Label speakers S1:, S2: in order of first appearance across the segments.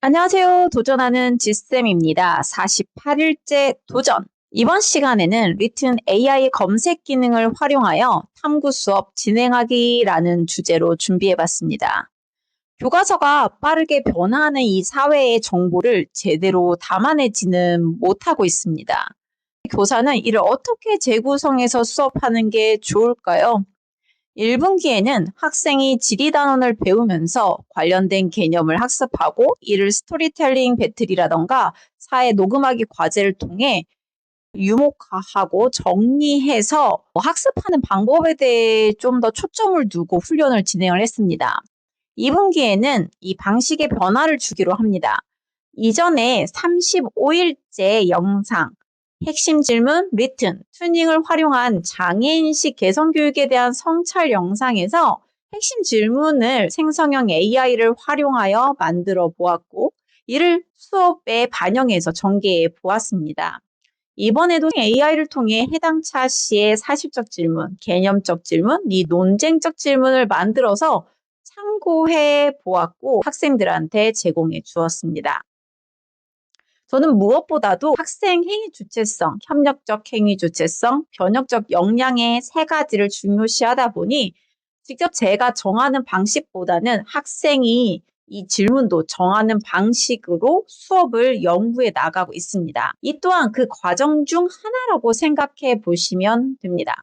S1: 안녕하세요. 도전하는 지쌤입니다. 48일째 도전. 이번 시간에는 리튼 AI 검색 기능을 활용하여 탐구 수업 진행하기라는 주제로 준비해봤습니다. 교과서가 빠르게 변화하는 이 사회의 정보를 제대로 담아내지는 못하고 있습니다. 교사는 이를 어떻게 재구성해서 수업하는 게 좋을까요? 1분기에는 학생이 지리단원을 배우면서 관련된 개념을 학습하고 이를 스토리텔링 배틀이라던가 사회 녹음하기 과제를 통해 유목하고 정리해서 학습하는 방법에 대해 좀 더 초점을 두고 훈련을 진행을 했습니다. 2분기에는 이 방식의 변화를 주기로 합니다. 이전에 35일째 영상, 핵심 질문, 리튼, 튜닝을 활용한 장애인식 개성 교육에 대한 성찰 영상에서 핵심 질문을 생성형 AI를 활용하여 만들어 보았고, 이를 수업에 반영해서 전개해 보았습니다. 이번에도 AI를 통해 해당 차시의 사실적 질문, 개념적 질문, 이 논쟁적 질문을 만들어서 참고해 보았고 학생들한테 제공해 주었습니다. 저는 무엇보다도 학생 행위 주체성, 협력적 행위 주체성, 변혁적 역량의 세 가지를 중요시하다 보니 직접 제가 정하는 방식보다는 학생이 이 질문도 정하는 방식으로 수업을 연구해 나가고 있습니다. 이 또한 그 과정 중 하나라고 생각해 보시면 됩니다.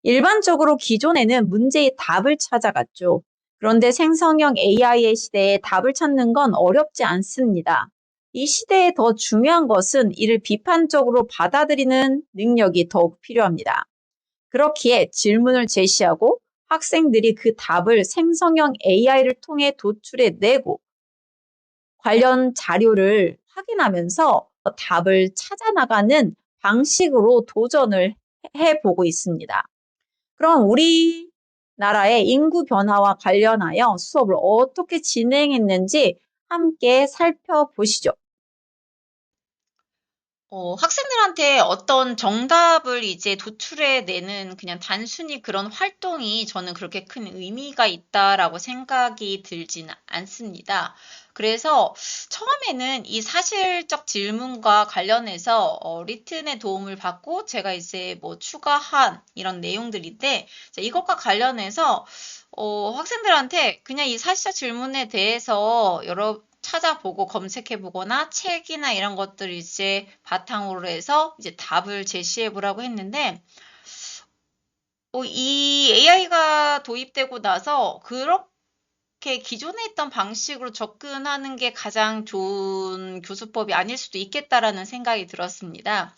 S1: 일반적으로 기존에는 문제의 답을 찾아갔죠. 그런데 생성형 AI의 시대에 답을 찾는 건 어렵지 않습니다. 이 시대에 더 중요한 것은 이를 비판적으로 받아들이는 능력이 더욱 필요합니다. 그렇기에 질문을 제시하고 학생들이 그 답을 생성형 AI를 통해 도출해 내고 관련 자료를 확인하면서 답을 찾아 나가는 방식으로 도전을 해보고 있습니다. 그럼 우리나라의 인구 변화와 관련하여 수업을 어떻게 진행했는지 함께 살펴보시죠.
S2: 학생들한테 어떤 정답을 이제 도출해내는 그냥 단순히 그런 활동이 저는 그렇게 큰 의미가 있다라고 생각이 들지는 않습니다. 그래서 처음에는 이 사실적 질문과 관련해서 리튼의 도움을 받고 제가 이제 뭐 추가한 이런 내용들인데 이것과 관련해서 학생들한테 그냥 이 사실적 질문에 대해서 여러 찾아보고 검색해보거나 책이나 이런 것들 이제 바탕으로 해서 이제 답을 제시해보라고 했는데, 이 AI가 도입되고 나서 그렇게 기존에 있던 방식으로 접근하는 게 가장 좋은 교수법이 아닐 수도 있겠다라는 생각이 들었습니다.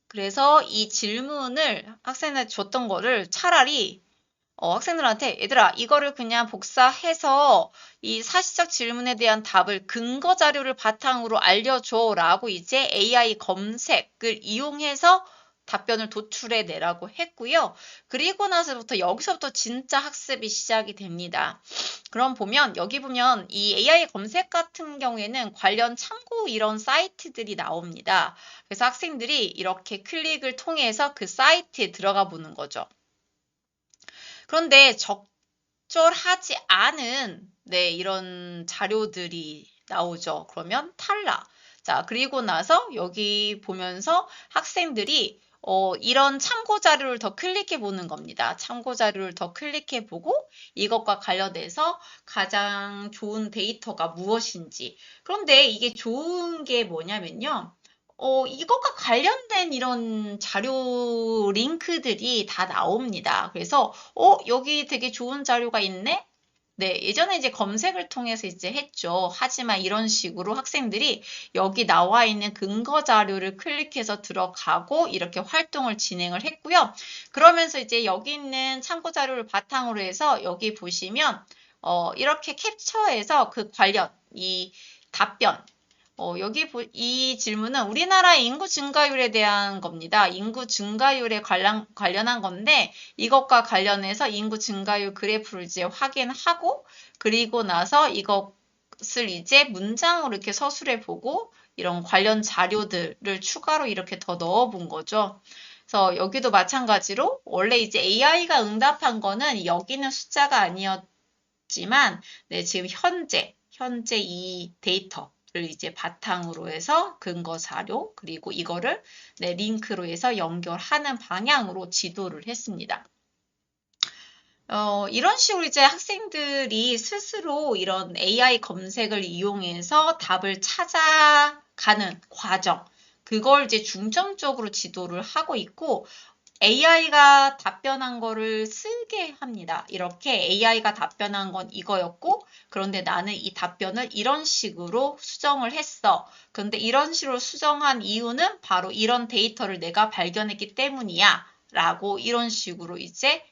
S2: 그래서 이 질문을 학생한테 줬던 거를 차라리 학생들한테 얘들아 이거를 그냥 복사해서 이 사실적 질문에 대한 답을 근거 자료를 바탕으로 알려줘 라고 이제 AI 검색을 이용해서 답변을 도출해 내라고 했고요. 그리고 나서부터 여기서부터 진짜 학습이 시작이 됩니다. 그럼 보면 여기 보면 이 AI 검색 같은 경우에는 관련 참고 이런 사이트들이 나옵니다. 그래서 학생들이 이렇게 클릭을 통해서 그 사이트에 들어가 보는 거죠. 그런데 적절하지 않은 이런 자료들이 나오죠. 그러면 탈락. 자, 그리고 나서 여기 보면서 학생들이 이런 참고 자료를 더 클릭해 보는 겁니다. 참고 자료를 더 클릭해 보고 이것과 관련해서 가장 좋은 데이터가 무엇인지. 그런데 이게 좋은 게 뭐냐면요. 이것과 관련된 이런 자료 링크들이 다 나옵니다. 그래서, 여기 되게 좋은 자료가 있네? 네, 예전에 이제 검색을 통해서 이제 했죠. 하지만 이런 식으로 학생들이 여기 나와 있는 근거 자료를 클릭해서 들어가고 이렇게 활동을 진행을 했고요. 그러면서 이제 여기 있는 참고 자료를 바탕으로 해서 여기 보시면, 이렇게 캡처해서 그 관련, 이 답변, 여기 이 질문은 우리나라의 인구 증가율에 대한 겁니다. 인구 증가율에 관련한 건데 이것과 관련해서 인구 증가율 그래프를 이제 확인하고 그리고 나서 이것을 이제 문장으로 이렇게 서술해 보고 이런 관련 자료들을 추가로 이렇게 더 넣어 본 거죠. 그래서 여기도 마찬가지로 원래 이제 AI가 응답한 거는 여기는 숫자가 아니었지만 지금 현재 현재 이 데이터를 이제 바탕으로 해서 근거 자료, 그리고 이거를 네, 링크로 해서 연결하는 방향으로 지도를 했습니다. 이런 식으로 이제 학생들이 스스로 이런 AI 검색을 이용해서 답을 찾아가는 과정, 그걸 이제 중점적으로 지도를 하고 있고, AI가 답변한 거를 쓰게 합니다. 이렇게 AI가 답변한 건 이거였고, 그런데 나는 이 답변을 이런 식으로 수정을 했어. 그런데 이런 식으로 수정한 이유는 바로 이런 데이터를 내가 발견했기 때문이야. 라고 이런 식으로 이제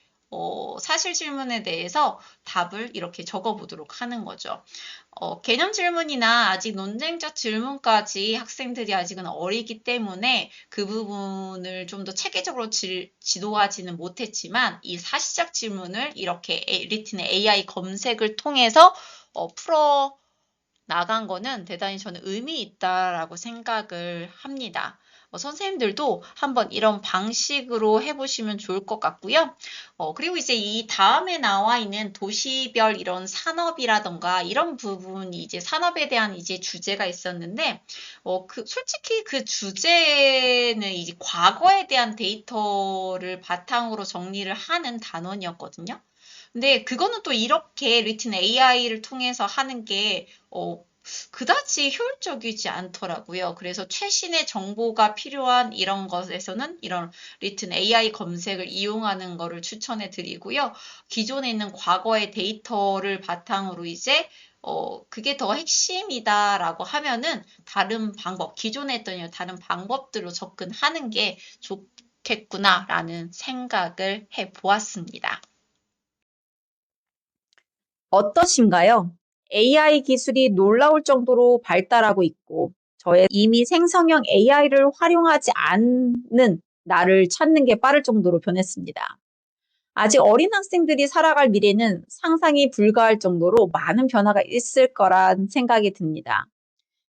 S2: 사실 질문에 대해서 답을 이렇게 적어보도록 하는 거죠. 개념 질문이나 아직 논쟁적 질문까지 학생들이 아직은 어리기 때문에 그 부분을 좀 더 체계적으로 지도하지는 못했지만 이 사시적 질문을 이렇게 리튼의 AI 검색을 통해서 풀어 나간 거는 대단히 저는 의미 있다라고 생각을 합니다. 선생님들도 한번 이런 방식으로 해보시면 좋을 것 같고요. 그리고 이제 이 다음에 나와 있는 도시별 이런 산업이라던가 이런 부분이 이제 산업에 대한 이제 주제가 있었는데, 솔직히 그 주제는 이제 과거에 대한 데이터를 바탕으로 정리를 하는 단원이었거든요. 근데 그거는 또 이렇게 리튼 AI를 통해서 하는 게, 그다지 효율적이지 않더라고요. 그래서 최신의 정보가 필요한 이런 것에서는 이런 리튼 AI 검색을 이용하는 거를 추천해 드리고요. 기존에 있는 과거의 데이터를 바탕으로 이제 그게 더 핵심이다라고 하면은 다른 방법, 기존에 했던 다른 방법들로 접근하는 게 좋겠구나라는 생각을 해 보았습니다.
S1: 어떠신가요? AI 기술이 놀라울 정도로 발달하고 있고, 저의 이미 생성형 AI를 활용하지 않는 나를 찾는 게 빠를 정도로 변했습니다. 아직 어린 학생들이 살아갈 미래는 상상이 불가할 정도로 많은 변화가 있을 거란 생각이 듭니다.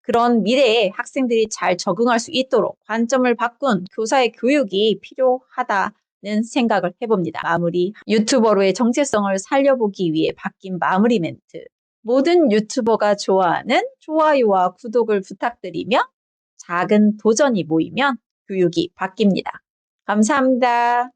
S1: 그런 미래에 학생들이 잘 적응할 수 있도록 관점을 바꾼 교사의 교육이 필요하다는 생각을 해봅니다. 마무리. 유튜버로의 정체성을 살려보기 위해 바뀐 마무리 멘트. 모든 유튜버가 좋아하는 좋아요와 구독을 부탁드리며 작은 도전이 모이면 교육이 바뀝니다. 감사합니다.